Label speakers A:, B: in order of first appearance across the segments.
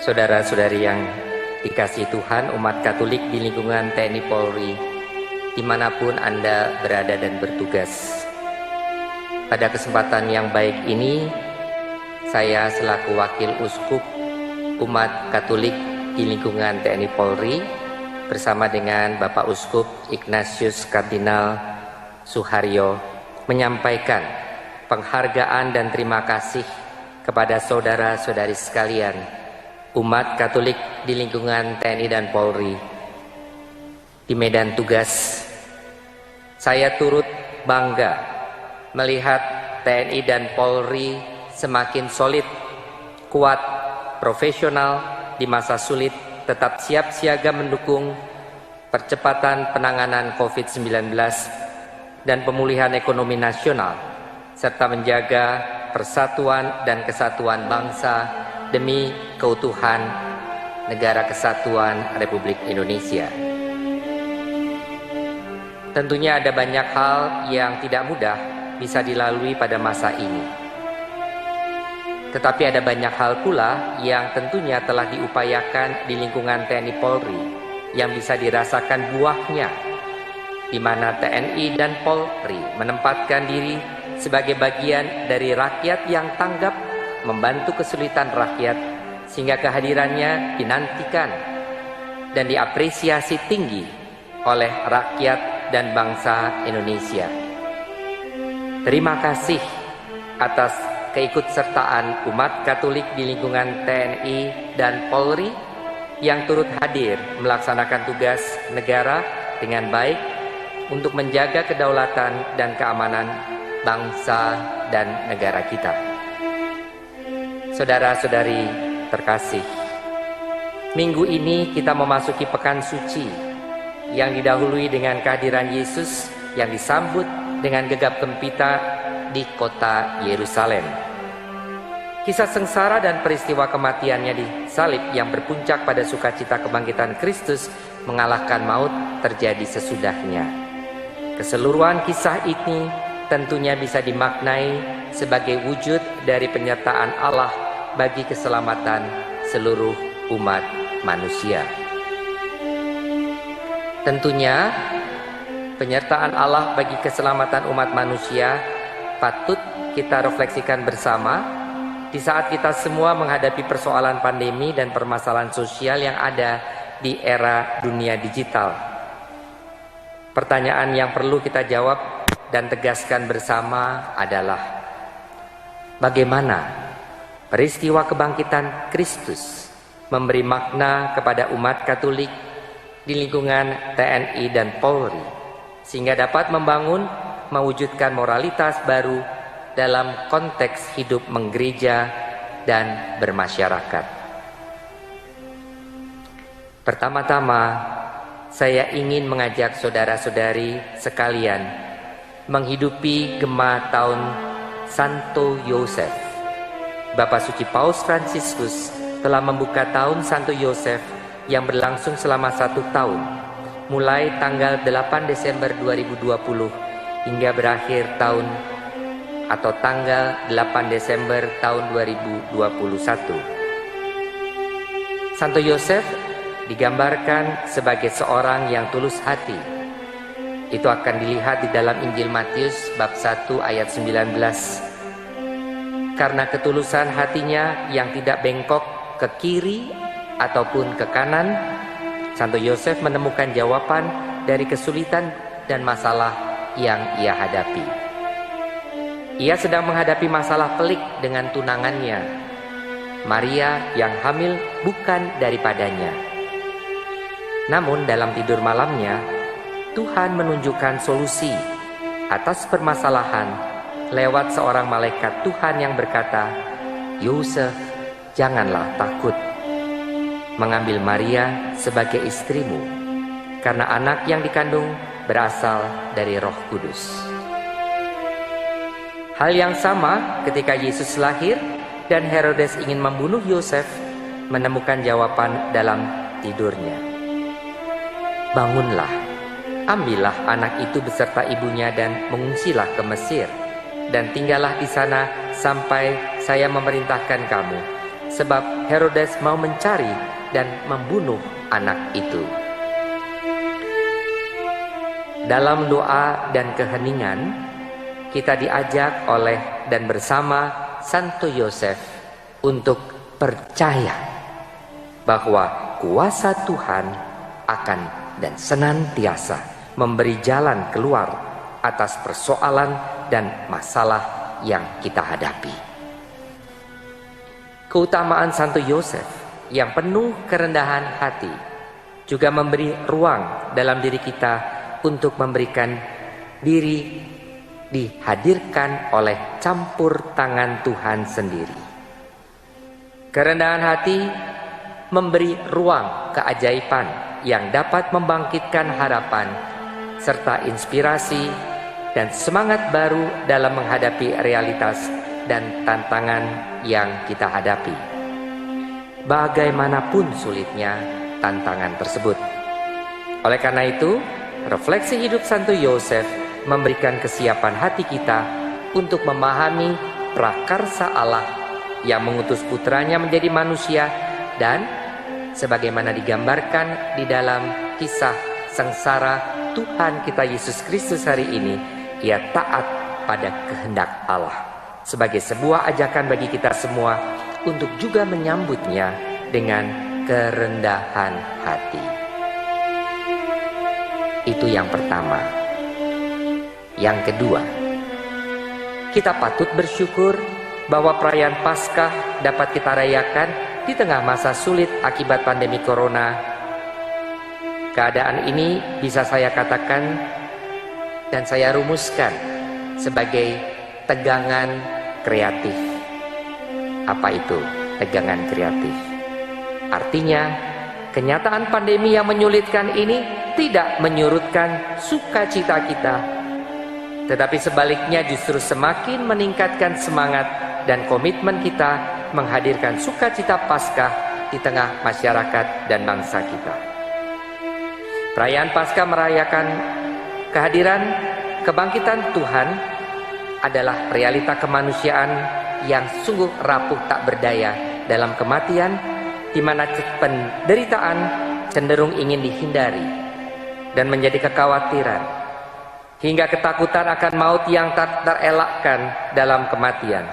A: Saudara-saudari yang dikasihi Tuhan, umat Katolik di lingkungan TNI Polri, dimanapun Anda berada dan bertugas. Pada kesempatan yang baik ini, saya selaku Wakil Uskup umat Katolik di lingkungan TNI Polri, bersama dengan Bapak Uskup Ignatius Kardinal Suharyo, menyampaikan penghargaan dan terima kasih kepada saudara-saudari sekalian, umat Katolik di lingkungan TNI dan Polri. Di medan tugas, saya turut bangga melihat TNI dan Polri semakin solid, kuat, profesional di masa sulit, tetap siap siaga mendukung percepatan penanganan COVID-19 dan pemulihan ekonomi nasional, serta menjaga persatuan dan kesatuan bangsa demi keutuhan Negara Kesatuan Republik Indonesia. Tentunya ada banyak hal yang tidak mudah bisa dilalui pada masa ini. Tetapi ada banyak hal pula yang tentunya telah diupayakan di lingkungan TNI Polri yang bisa dirasakan buahnya, di mana TNI dan Polri menempatkan diri sebagai bagian dari rakyat yang tanggap membantu kesulitan rakyat, sehingga kehadirannya dinantikan dan diapresiasi tinggi oleh rakyat dan bangsa Indonesia. Terima kasih atas keikutsertaan umat Katolik di lingkungan TNI dan Polri yang turut hadir melaksanakan tugas negara dengan baik untuk menjaga kedaulatan dan keamanan bangsa dan negara kita. Saudara-saudari terkasih, minggu ini kita memasuki pekan suci yang didahului dengan kehadiran Yesus yang disambut dengan gegap gempita di kota Yerusalem. Kisah sengsara dan peristiwa kematiannya di salib yang berpuncak pada sukacita kebangkitan Kristus mengalahkan maut terjadi sesudahnya. Keseluruhan kisah ini tentunya bisa dimaknai sebagai wujud dari penyertaan Allah bagi keselamatan seluruh umat manusia. Tentunya penyertaan Allah bagi keselamatan umat manusia patut kita refleksikan bersama di saat kita semua menghadapi persoalan pandemi dan permasalahan sosial yang ada di era dunia digital. Pertanyaan yang perlu kita jawab dan tegaskan bersama adalah, bagaimana peristiwa kebangkitan Kristus memberi makna kepada umat Katolik di lingkungan TNI dan Polri, sehingga dapat membangun, mewujudkan moralitas baru dalam konteks hidup menggereja dan bermasyarakat. Pertama-tama, saya ingin mengajak saudara-saudari sekalian menghidupi gema tahun Santo Yosef. Bapak Suci Paus Fransiskus telah membuka tahun Santo Yosef yang berlangsung selama 1 tahun, mulai tanggal 8 Desember 2020 hingga berakhir tanggal 8 Desember tahun 2021. Santo Yosef digambarkan sebagai seorang yang tulus hati. Itu akan dilihat di dalam Injil Matius bab 1 ayat 19. Karena ketulusan hatinya yang tidak bengkok ke kiri ataupun ke kanan, Santo Yosef menemukan jawaban dari kesulitan dan masalah yang ia hadapi. Ia sedang menghadapi masalah pelik dengan tunangannya, Maria yang hamil bukan daripadanya. Namun dalam tidur malamnya, Tuhan menunjukkan solusi atas permasalahan lewat seorang malaikat Tuhan yang berkata, "Yosef, janganlah takut mengambil Maria sebagai istrimu, karena anak yang dikandung berasal dari Roh Kudus." Hal yang sama ketika Yesus lahir dan Herodes ingin membunuh Yosef, menemukan jawaban dalam tidurnya. "Bangunlah, ambillah anak itu beserta ibunya dan mengungsilah ke Mesir, dan tinggallah di sana sampai saya memerintahkan kamu, sebab Herodes mau mencari dan membunuh anak itu. Dalam doa dan keheningan, kita diajak oleh dan bersama Santo Yosef untuk percaya bahwa kuasa Tuhan akan dan senantiasa memberi jalan keluar atas persoalan dan masalah yang kita hadapi. Keutamaan Santo Yosef yang penuh kerendahan hati juga memberi ruang dalam diri kita untuk memberikan diri dihadirkan oleh campur tangan Tuhan sendiri. Kerendahan hati memberi ruang keajaiban yang dapat membangkitkan harapan serta inspirasi dan semangat baru dalam menghadapi realitas dan tantangan yang kita hadapi, bagaimanapun sulitnya tantangan tersebut. Oleh karena itu, refleksi hidup Santo Yosef memberikan kesiapan hati kita untuk memahami prakarsa Allah yang mengutus putranya menjadi manusia, dan sebagaimana digambarkan di dalam kisah sengsara Tuhan kita Yesus Kristus hari ini, ia taat pada kehendak Allah, sebagai sebuah ajakan bagi kita semua untuk juga menyambutnya dengan kerendahan hati. Itu yang pertama. Yang kedua, kita patut bersyukur bahwa perayaan Paskah dapat kita rayakan di tengah masa sulit akibat pandemi corona. Keadaan ini bisa saya katakan dan saya rumuskan sebagai tegangan kreatif. Apa itu tegangan kreatif? Artinya, kenyataan pandemi yang menyulitkan ini tidak menyurutkan sukacita kita, tetapi sebaliknya justru semakin meningkatkan semangat dan komitmen kita menghadirkan sukacita Paskah di tengah masyarakat dan bangsa kita. Perayaan Paskah merayakan kehadiran kebangkitan Tuhan adalah realita kemanusiaan yang sungguh rapuh tak berdaya dalam kematian, di mana penderitaan cenderung ingin dihindari dan menjadi kekhawatiran, hingga ketakutan akan maut yang tak terelakkan dalam kematian.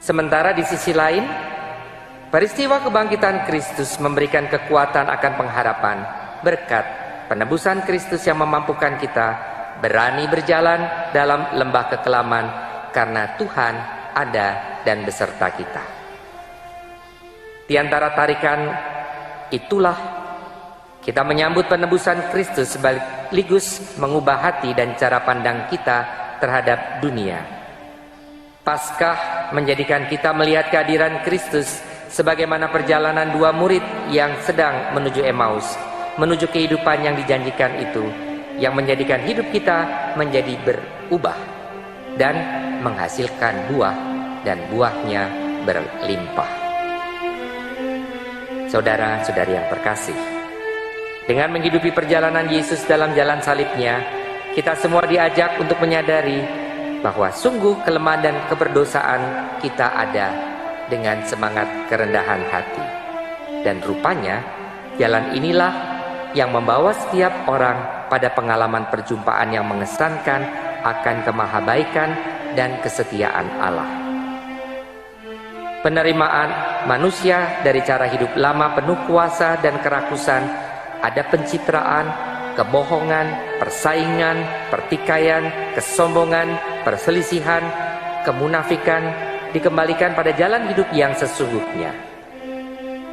A: Sementara di sisi lain, peristiwa kebangkitan Kristus memberikan kekuatan akan pengharapan berkat penebusan Kristus yang memampukan kita berani berjalan dalam lembah kekelaman karena Tuhan ada dan beserta kita. Di antara tarikan itulah kita menyambut penebusan Kristus sekaligus mengubah hati dan cara pandang kita terhadap dunia. Paskah menjadikan kita melihat kehadiran Kristus sebagaimana perjalanan dua murid yang sedang menuju Emmaus, menuju kehidupan yang dijanjikan itu, yang menjadikan hidup kita menjadi berubah dan menghasilkan buah, dan buahnya berlimpah. Saudara-saudari yang terkasih, dengan menghidupi perjalanan Yesus dalam jalan salibnya, kita semua diajak untuk menyadari bahwa sungguh kelemahan dan keberdosaan kita ada dengan semangat kerendahan hati. Dan rupanya jalan inilah yang membawa setiap orang pada pengalaman perjumpaan yang mengesankan akan kemahabaikan dan kesetiaan Allah. Penerimaan manusia dari cara hidup lama penuh kuasa dan kerakusan, ada pencitraan, kebohongan, persaingan, pertikaian, kesombongan, perselisihan, kemunafikan, dikembalikan pada jalan hidup yang sesungguhnya.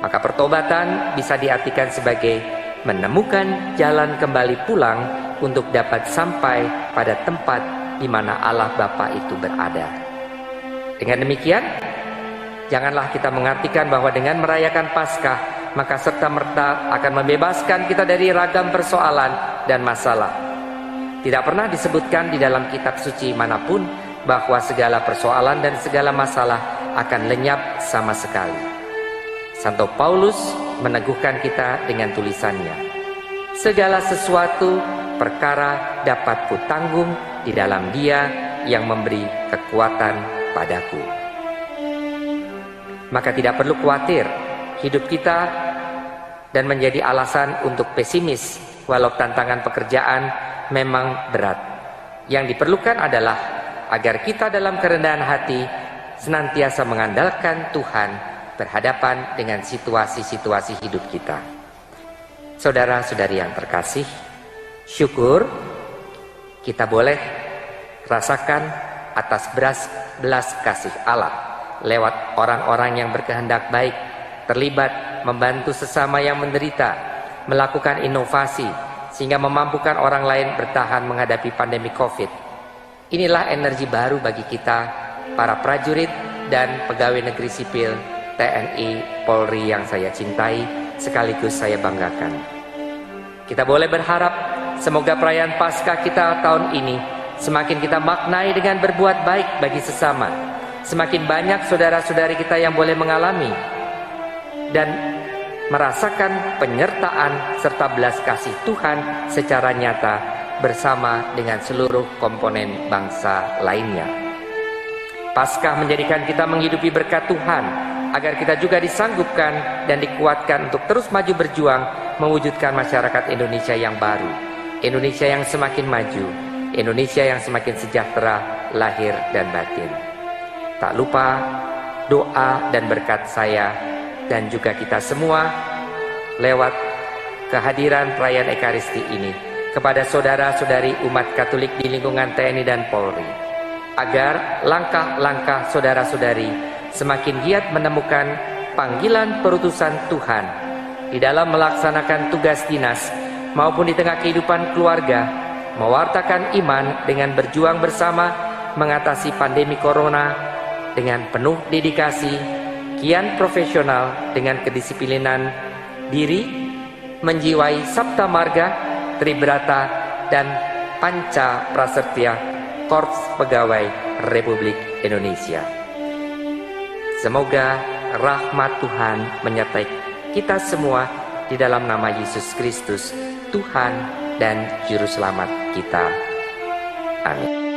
A: Maka pertobatan bisa diartikan sebagai menemukan jalan kembali pulang untuk dapat sampai pada tempat di mana Allah Bapa itu berada. Dengan demikian, janganlah kita mengartikan bahwa dengan merayakan Paskah maka serta-merta akan membebaskan kita dari ragam persoalan dan masalah. Tidak pernah disebutkan di dalam kitab suci manapun bahwa segala persoalan dan segala masalah akan lenyap sama sekali. Santo Paulus meneguhkan kita dengan tulisannya, segala sesuatu perkara dapat kutanggung di dalam Dia yang memberi kekuatan padaku. Maka tidak perlu khawatir hidup kita dan menjadi alasan untuk pesimis walau tantangan pekerjaan memang berat. Yang diperlukan adalah agar kita dalam kerendahan hati senantiasa mengandalkan Tuhan berhadapan dengan situasi-situasi hidup kita. Saudara-saudari yang terkasih, syukur kita boleh rasakan atas belas kasih Allah lewat orang-orang yang berkehendak baik, terlibat membantu sesama yang menderita, melakukan inovasi sehingga memampukan orang lain bertahan menghadapi pandemi COVID. Inilah energi baru bagi kita, para prajurit dan pegawai negeri sipil TNI Polri yang saya cintai sekaligus saya banggakan. Kita boleh berharap semoga perayaan Paskah kita tahun ini semakin kita maknai dengan berbuat baik bagi sesama. Semakin banyak saudara-saudari kita yang boleh mengalami dan merasakan penyertaan serta belas kasih Tuhan secara nyata bersama dengan seluruh komponen bangsa lainnya. Paskah menjadikan kita menghidupi berkat Tuhan agar kita juga disanggupkan dan dikuatkan untuk terus maju berjuang mewujudkan masyarakat Indonesia yang baru, Indonesia yang semakin maju, Indonesia yang semakin sejahtera lahir dan batin. Tak lupa doa dan berkat saya dan juga kita semua lewat kehadiran perayaan Ekaristi ini kepada saudara-saudari umat Katolik di lingkungan TNI dan Polri, agar langkah-langkah saudara-saudari semakin giat menemukan panggilan perutusan Tuhan di dalam melaksanakan tugas dinas maupun di tengah kehidupan keluarga, mewartakan iman dengan berjuang bersama mengatasi pandemi corona dengan penuh dedikasi, kian profesional dengan kedisiplinan diri, menjiwai Sabta Marga, Tribrata, dan Panca Prasetya Korps Pegawai Republik Indonesia. Semoga rahmat Tuhan menyertai kita semua di dalam nama Yesus Kristus, Tuhan dan Juru Selamat kita. Amin.